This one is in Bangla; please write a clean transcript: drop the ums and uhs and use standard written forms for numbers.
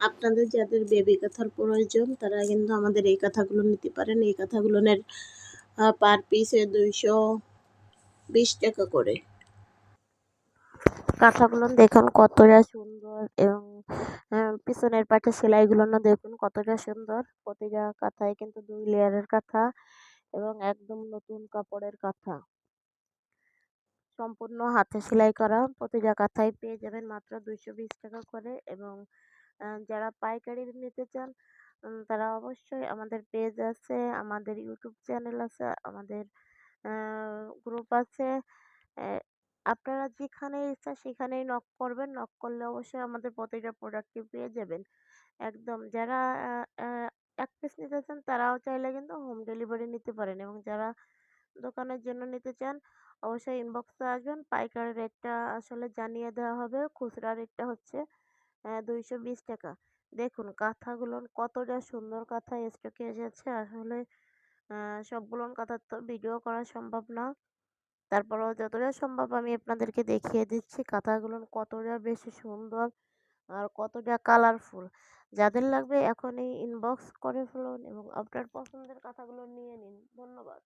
আপনাদের যাদের বেবি কাঁথার প্রয়োজন তারা কিন্তু আমাদের এই কাঁথাগুলো নিতে পারেন। এই কাঁথাগুলোনের পার পিসে 220 টাকা করে। কাঁথাগুলো দেখুন কতটা সুন্দর এবং পিছনের পাটে সেলাইগুলো দেখুন কতটা সুন্দর। প্রতিটা কাঁথায় কিন্তু 2 লেয়ারের কাঁথা এবং একদম নতুন কাপড়ের কাঁথা। সম্পূর্ণ হাতে সেলাই করা প্রতিটা কাঁথায় পেয়ে যাবেন মাত্র 220 টাকা করে। এবং যারা পাইকারি নিতে চান তারা অবশ্যই আমাদের পেজ আছে, আমাদের ইউটিউব চ্যানেল আছে, আমাদের গ্রুপ আছে। আপনারা যেখানে ইচ্ছা সেখানেই নক করবেন। নক করলে অবশ্যই আমাদের প্রতিটা প্রোডাক্টই পেয়ে যাবেন। একদম যারা আ আ ১ পিস নিতে চান তারাও চাইলে কিন্তু হোম ডেলিভারি নিতে পারেন এবং যারা দোকানের জন্য নিতে চান অবশ্যই ইনবক্সে আসবেন। পাইকারি রেটটা আসলে জানিয়ে দেওয়া হবে। খুচরা রেটটা হচ্ছে 220 টাকা। দেখুন কাঁথাগুলো কতটা সুন্দর কাঁথা স্টকে এসেছে। আসলে আ সবগুলো কাঁথার তো ভিডিও করা সম্ভব না। তারপরেও যতটা সম্ভব আমি আপনাদেরকে দেখিয়ে দিচ্ছি কাঁথাগুলো কতটা বেশি সুন্দর আর কতটা কালারফুল। যাদের লাগবে এখনই ইনবক্স করে ফেলুন এবং আপনার পছন্দের কাঁথাগুলো নিয়ে নিন। ধন্যবাদ।